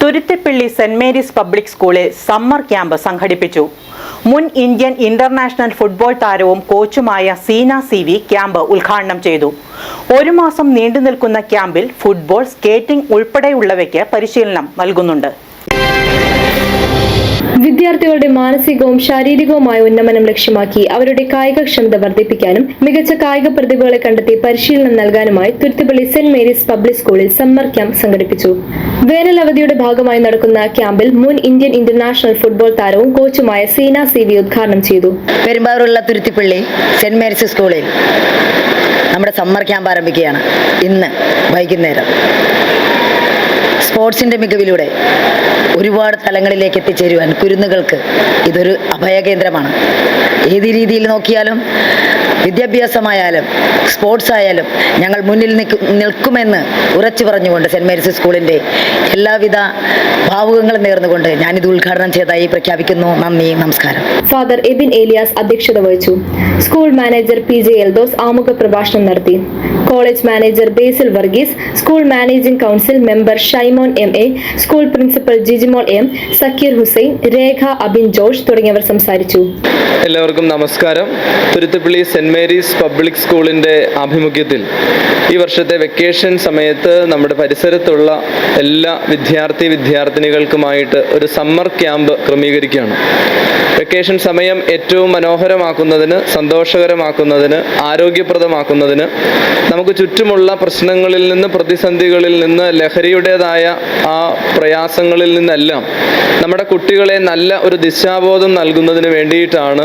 Thuruthippally saint Mary's public സ്കൂളിൽ summer camp സംഘടിപ്പിച്ചു. മുൻ ഇന്ത്യൻ ഇന്റർനാഷണൽ ഫുട്ബോൾ താരവും കോച്ചുമായ സീന സി.വി. ക്യാമ്പ് ഉദ്ഘാടനം ചെയ്തു. ഒരു മാസം നീണ്ടുനിൽക്കുന്ന ക്യാമ്പിൽ ഫുട്ബോൾ, സ്കേറ്റിംഗ് ഉൾപ്പെടെയുള്ളവയ്ക്ക് പരിശീലനം നൽകുന്നുണ്ട്. വിദ്യാർത്ഥികളുടെ മാനസികവും ശാരീരികവുമായ ഉന്നമനം ലക്ഷ്യമാക്കി അവരുടെ കായികക്ഷമത വർദ്ധിപ്പിക്കാനും മികച്ച കായിക പ്രതിഭകളെ കണ്ടെത്തി പരിശീലനം നൽകാനുമായി തുരുത്തിപ്പള്ളി സെന്റ് മേരീസ് പബ്ലിക് സ്കൂളിൽ സമ്മർ ക്യാമ്പ് സംഘടിപ്പിച്ചു. വേനൽ അവധിയുടെ ഭാഗമായി നടക്കുന്ന ക്യാമ്പിൽ മുൻ ഇന്ത്യൻ ഇന്റർനാഷണൽ ഫുട്ബോൾ താരവും കോച്ചുമായ സീന സി.വി. ഉദ്ഘാടനം ചെയ്തു. പെരുമ്പാവൂരുള്ള തുരുത്തിപ്പള്ളി സെന്റ് മേരീസ് സ്കൂളിൽ നമ്മുടെ സമ്മർ ക്യാമ്പ് ആരംഭിക്കുകയാണ്. ഇന്ന് വൈകുന്നേരം സ്പോർട്സിൻ്റെ മികവിലൂടെ ഒരുപാട് തലങ്ങളിലേക്ക് എത്തിച്ചേരുവാൻ കുരുന്നുകൾക്ക് ഇതൊരു അഭയകേന്ദ്രമാണ്. ഏത് രീതിയിൽ നോക്കിയാലും വിദ്യാഭ്യാസമായാലും സ്പോർട്സ് ആയാലും ഞങ്ങൾ മുന്നിൽ നിൽക്കുമെന്ന് ഉറച്ചു പറഞ്ഞുകൊണ്ട് സെന്റ് മേരീസ് സ്കൂളിൻ്റെ എല്ലാവിധ ഭാവുകങ്ങളും നേർന്നുകൊണ്ട് ഞാനിത് ഉദ്ഘാടനം ചെയ്തതായി പ്രഖ്യാപിക്കുന്നു. നന്ദി, നമസ്കാരം. ഫാദർ എബിൻ ഏലിയാസ് അധ്യക്ഷത വഹിച്ചു. School manager PJ. എൽദോസ് ആമുഖ പ്രഭാഷണം നടത്തി. College manager Basil Varghese, school managing council member Shaimon M A., school principal Jijimol M., Zakir Hussain, Rekha, Abin George തുടങ്ങിയവർ സംസാരിച്ചു. എല്ലാവർക്കും നമസ്കാരം. തുരുത്തിപ്പള്ളി സെന്റ് മേരീസ് പബ്ലിക് സ്കൂളിൻ്റെ ആഭിമുഖ്യത്തിൽ ഈ വർഷത്തെ വെക്കേഷൻ സമയത്ത് നമ്മുടെ പരിസരത്തുള്ള എല്ലാ വിദ്യാർത്ഥിനികൾക്കുമായിട്ട് ഒരു സമ്മർ ക്യാമ്പ് ക്രമീകരിക്കുകയാണ്. വെക്കേഷൻ സമയം ഏറ്റവും മനോഹരമാക്കുന്നതിന്, സന്തോഷകരമാക്കുന്നതിന്, ആരോഗ്യപ്രദമാക്കുന്നതിന്, നമുക്ക് ചുറ്റുമുള്ള പ്രശ്നങ്ങളിൽ നിന്ന്, പ്രതിസന്ധികളിൽ നിന്ന്, ലഹരിയുടേതായ ആ പ്രയാസങ്ങളിൽ നിന്നെല്ലാം നമ്മുടെ കുട്ടികളെ നല്ല ഒരു ദിശാബോധം നൽകുന്നതിന് വേണ്ടിയിട്ടാണ്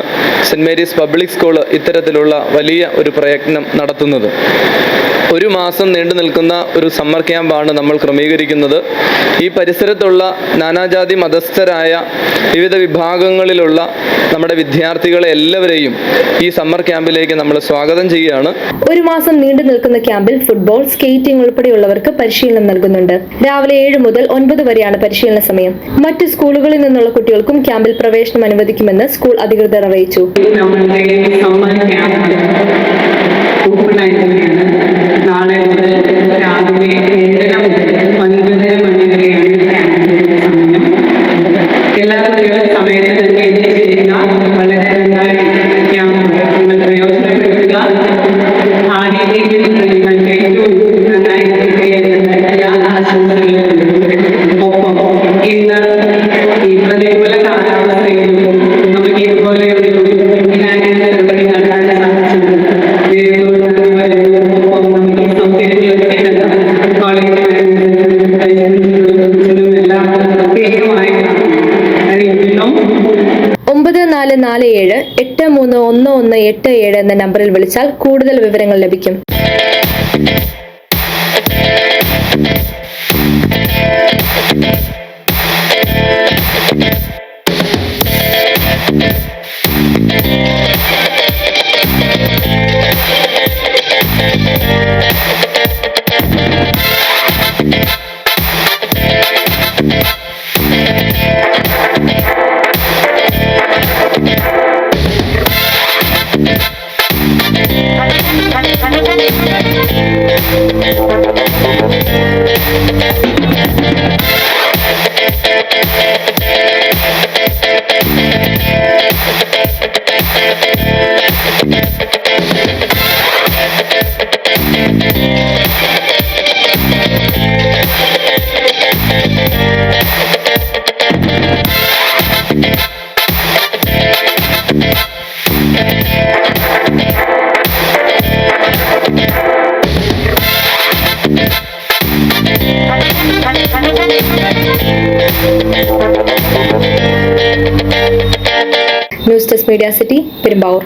സെന്റ് മേരീസ് പബ്ലിക് സ്കൂൾ ഇത്തരത്തിലുള്ള വലിയ ഒരു പ്രയത്നം നടത്തുന്നത്. ഒരു മാസം നീണ്ടു നിൽക്കുന്ന ഒരു സമ്മർ ക്യാമ്പാണ് നമ്മൾ ക്രമീകരിക്കുന്നത്. ഈ പരിസരത്തുള്ള നാനാജാതി മതസ്ഥരായ വിവിധ വിഭാഗങ്ങളിലുള്ള നമ്മുടെ വിദ്യാർത്ഥികളെ എല്ലാവരെയും ഈ സമ്മർ ക്യാമ്പിലേക്ക് നമ്മൾ സ്വാഗതം ചെയ്യുകയാണ്. ഒരു മാസം നീണ്ടു നിൽക്കുന്ന ക്യാമ്പിൽ ഫുട്ബോൾ, സ്കേറ്റിംഗ് ഉൾപ്പെടെയുള്ളവർക്ക് പരിശീലനം നൽകുന്നുണ്ട്. രാവിലെ 7 മുതൽ 9 വരെയാണ് പരിശീലന സമയം. മറ്റ് സ്കൂളുകളിൽ നിന്നുള്ള കുട്ടികൾക്കും ക്യാമ്പിൽ പ്രവേശനം അനുവദിക്കുമെന്ന് സ്കൂൾ അധികൃതർ അറിയിച്ചു. നാളെ മുതൽ രാവിലെ 7:30 മുതൽ 9:30 മണി വരെയാണ് സമയം. എല്ലാ കുട്ടികളും സമയത്ത് തന്നെ എത്തിച്ചേരുക. വളരെ നന്നായി നിങ്ങൾ പ്രയോജനപ്പെടുത്തുക. ആ രീതിയിൽ നിങ്ങൾക്ക് ഏറ്റവും നന്നായി എല്ലാ ആശംസകളും. ഒപ്പം ഇന്ന് ഈ പ്രതികൂല കാലാവസ്ഥയിലും നമുക്ക് ഇതുപോലെ ഒരു നടത്താൻ സാധിച്ചത് ാണ്. 9447831187 എന്ന നമ്പറിൽ വിളിച്ചാൽ കൂടുതൽ വിവരങ്ങൾ ലഭിക്കും. News desk media city, Perumbavoor.